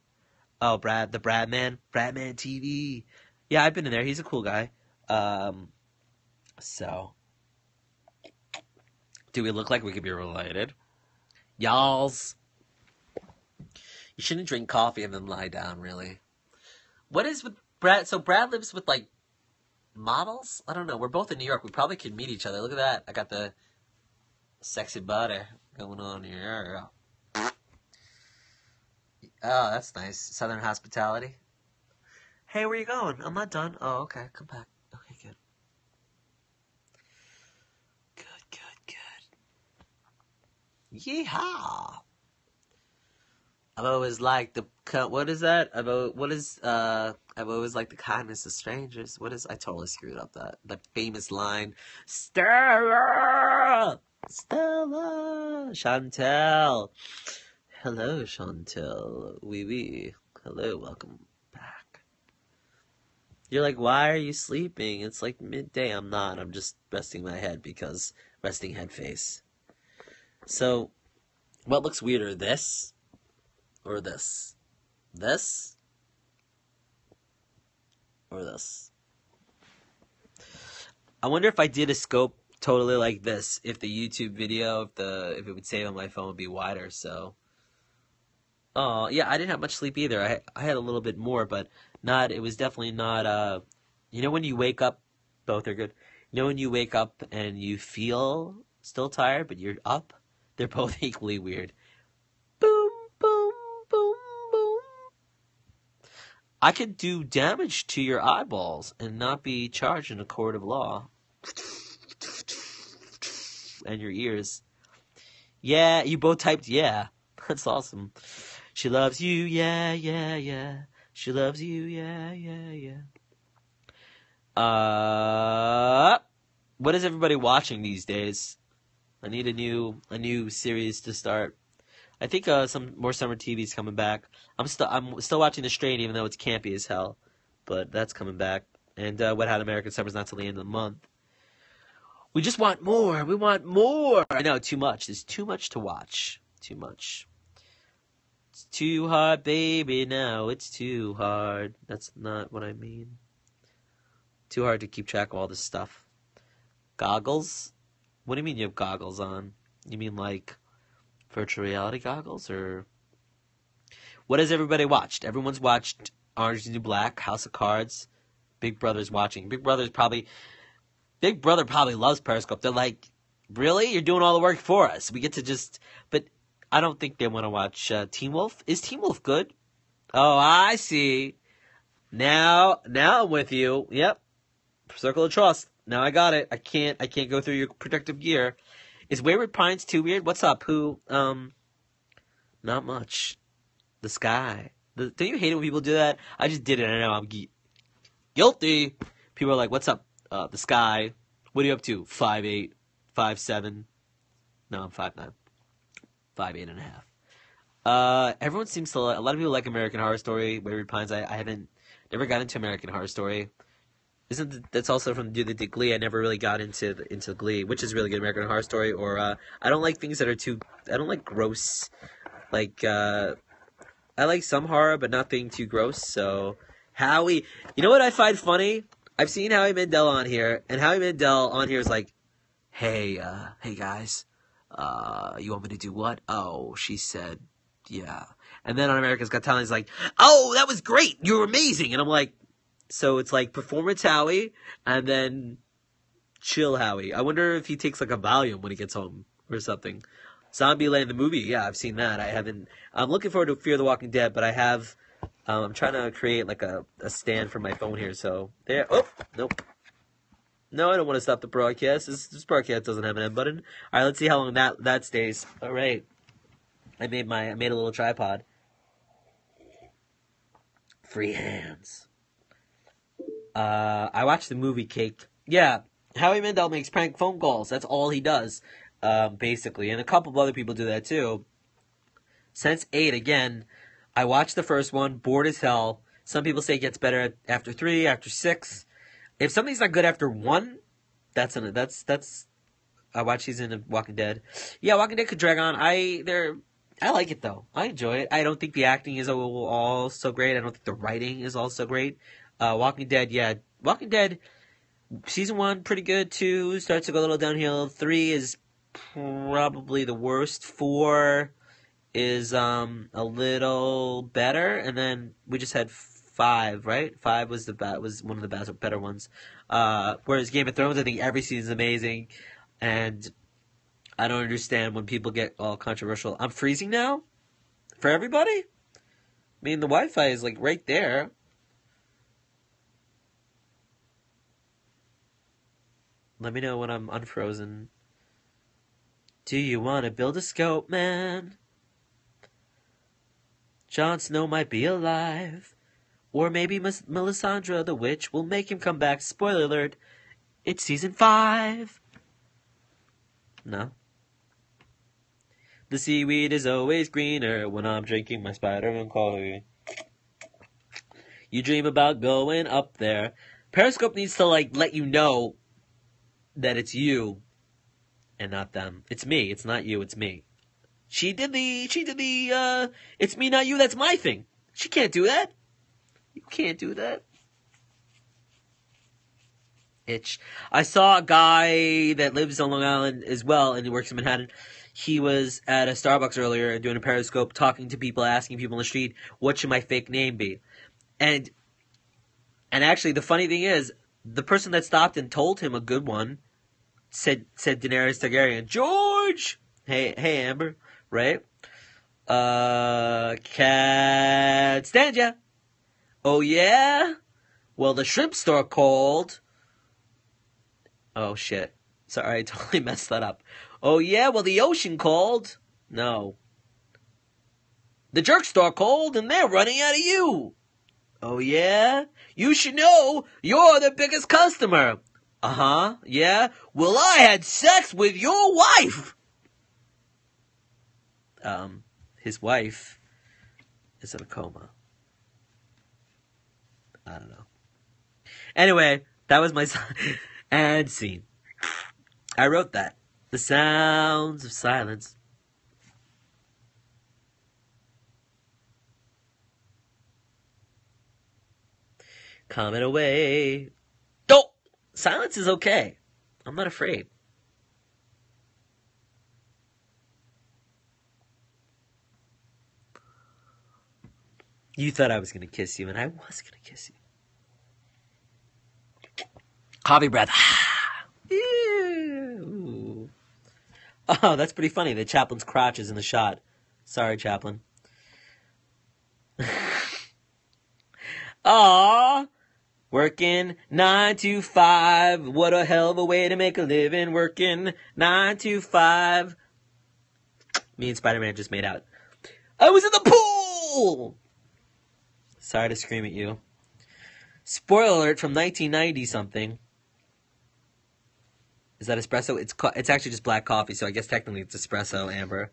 Oh, Bradman TV. Yeah, I've been in there. He's a cool guy. So, do we look like we could be related? Y'alls. You shouldn't drink coffee and then lie down, really. What is with Brad? So Brad lives with, models? I don't know. We're both in New York. We probably could meet each other. Look at that. I got the sexy butter going on here. Oh, that's nice. Southern hospitality. Hey, where you going? I'm not done. Oh, okay. Come back. Okay, good. Yeehaw! I've always liked what is that? I've always liked the kindness of strangers. I totally screwed up that famous line. Stella! Chantel! Hello, Chantel. Oui. Hello, welcome back. You're like, why are you sleeping? It's like midday. I'm not. I'm just resting my head, because resting head face. So, what looks weirder, this or this? This or this? I wonder if I did a scope totally like this, if the YouTube video, if it would save on my phone, would be wider. So, oh yeah, I didn't have much sleep either. I had a little bit more, but not. It was definitely not. When you wake up, both are good. When you wake up and you feel still tired, but you're up. They're both equally weird. Boom, boom, boom, boom. I could do damage to your eyeballs and not be charged in a court of law. And your ears. Yeah, you both typed yeah. That's awesome. She loves you, yeah, yeah, yeah. She loves you, yeah, yeah, yeah. What is everybody watching these days? I need a new series to start. I think some more summer TV's coming back. I'm still watching The Strain, even though it's campy as hell. but that's coming back. And Wet Hot American Summer's not till the end of the month. We just want more. We want more. I know, too much. There's too much to watch. Too much. It's too hard, baby, now it's too hard. That's not what I mean. Too hard to keep track of all this stuff. Goggles? What do you mean you have goggles on? You mean like virtual reality goggles? Or what has everybody watched? Everyone's watched Orange is the New Black, House of Cards. Big Brother's watching. Big Brother probably loves Periscope. They're like, really? You're doing all the work for us. We get to just... But I don't think they want to watch Teen Wolf. Is Teen Wolf good? Oh, I see. Now I'm with you. Yep. Circle of Trust. Now I got it. I can't go through your protective gear. Is Wayward Pines too weird? What's up? Who? Not much. The Sky. Don't you hate it when people do that? I just did it. I know I'm guilty. People are like, what's up? The Sky. What are you up to? 5'8", 5'7". No, I'm 5'9". 5'8.5". Everyone seems to. A lot of people like American Horror Story. Wayward Pines. I haven't never got into American Horror Story. That's also from the dude that did Glee? I never really got into Glee, which is really good. American Horror Story. Or I don't like things that are too. I don't like gross. Like I like some horror, but nothing too gross. So Howie, you know what I find funny? I've seen Howie Mandel on here, and Howie Mandel on here is like, hey guys, you want me to do what? Oh, she said, yeah. And then on America's Got Talent, he's like, oh, that was great, you're amazing. And I'm like, so it's like performance Howie, and then chill Howie. I wonder if he takes like a Valium when he gets home or something. Zombieland the movie, yeah, I've seen that. I'm looking forward to Fear the Walking Dead, but I have, I'm trying to create like a stand for my phone here, so there. Oh, nope. No, I don't want to stop the broadcast. This broadcast doesn't have an end button. All right, let's see how long that stays. All right, I made a little tripod. Free hands. I watched the movie Cake. Yeah, Howie Mandel makes prank phone calls. That's all he does, basically, and a couple of other people do that too. Sense8 again. I watched the first one, bored as hell. Some people say it gets better after 3, after 6. If something's not good after 1, that's I watched season of Walking Dead. Yeah, Walking Dead could drag on. I like it though. I enjoy it. I don't think the acting is all so great. I don't think the writing is all so great. Walking Dead, yeah. Walking Dead season 1 pretty good. 2 starts to go a little downhill. 3 is probably the worst. 4 is a little better, and then we just had 5, right? 5 was one of the better ones. Whereas Game of Thrones, I think every season is amazing, and I don't understand when people get all controversial. I'm freezing now for everybody. I mean, the Wi-Fi is like right there. Let me know when I'm unfrozen. Do you want to build a scope, man? Jon Snow might be alive. Or maybe Melisandre the Witch will make him come back. Spoiler alert, it's season 5. No. The seaweed is always greener when I'm drinking my Spider-Man coffee. You dream about going up there. Periscope needs to let you know that it's you and not them. It's me. It's not you. It's me. She did the it's me, not you. That's my thing. She can't do that. You can't do that. I saw a guy that lives on Long Island as well, and he works in Manhattan. He was at a Starbucks earlier doing a Periscope, talking to people, asking people in the street, what should my fake name be? And actually, the funny thing is, the person that stopped and told him a good one said Daenerys Targaryen. George! Hey, Amber, right? Can't stand ya. Oh, yeah? Well, the shrimp store called. Oh, shit. Sorry, I totally messed that up. Oh, yeah? Well, the ocean called. No. The jerk store called, and they're running out of you. Oh, yeah? You should know you're the biggest customer. Uh-huh, yeah? Well, I had sex with your wife. His wife is in a coma. I don't know. Anyway, that was my and scene. I wrote that. The sounds of silence. Coming away. Don't! Silence is okay. I'm not afraid. You thought I was going to kiss you, and I was going to kiss you. Coffee breath. Ew. Oh, that's pretty funny. The Chaplin's crotch is in the shot. Sorry, Chaplin. Aww. Working 9 to 5. What a hell of a way to make a living. Working 9 to 5. Me and Spider-Man just made out. I was in the pool! Sorry to scream at you. Spoiler alert from 1990 something. Is that espresso? It's actually just black coffee, so I guess technically it's espresso, Amber.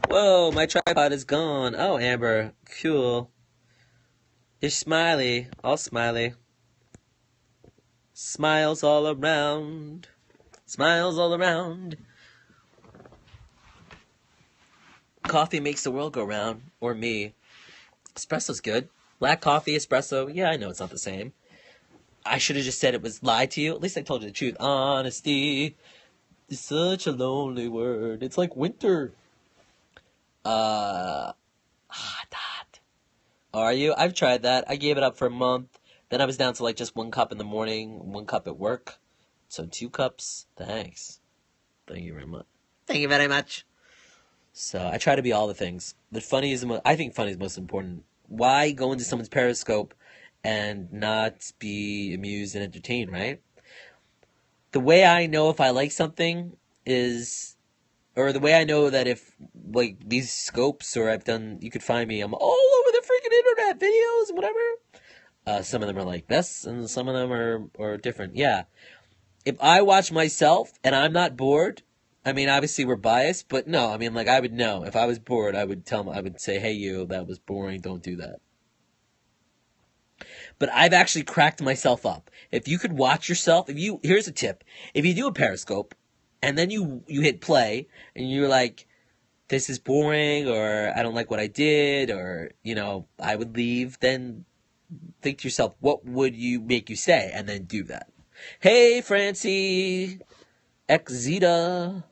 Whoa, my tripod is gone. Oh, Amber, cool. You're smiley, all smiley. Smiles all around. Smiles all around. Coffee makes the world go round. Or me. Espresso's good. Black coffee, espresso. Yeah, I know it's not the same. I should have just said it was lied to you. At least I told you the truth. Honesty is such a lonely word. It's like winter. Hot. Are you? I've tried that. I gave it up for a month. Then I was down to like just 1 cup in the morning, 1 cup at work. So 2 cups. Thanks. Thank you very much. Thank you very much. So I try to be all the things. But funny is I think funny is most important. Why go into someone's Periscope and not be amused and entertained, right? The way I know if I like something is, or the way I know that if, like, these scopes, or you could find me, I'm all over the freaking internet, videos, and whatever. Some of them are like this, and some of them are different. Yeah. If I watch myself, and I'm not bored, I mean, obviously we're biased, but no, I mean, like, I would know. If I was bored, I would say, hey, you, that was boring, don't do that. But I've actually cracked myself up. If you could watch yourself, here's a tip. If you do a Periscope, and then you hit play, and you're like, this is boring, or I don't like what I did, or, I would leave, then think to yourself, what would you make you say? And then do that. Hey, Francie, Exita,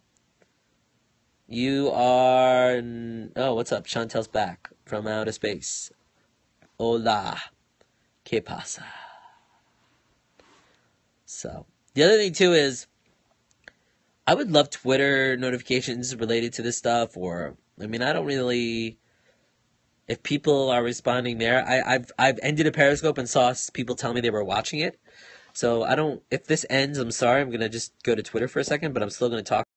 you are, oh, what's up? Chantel's back from outer space. Hola. ¿Qué pasa? So, the other thing, too, is I would love Twitter notifications related to this stuff, or, I mean, I don't really, if people are responding there, I've ended a Periscope and saw people tell me they were watching it, so if this ends, I'm sorry, I'm going to just go to Twitter for a second, but I'm still going to talk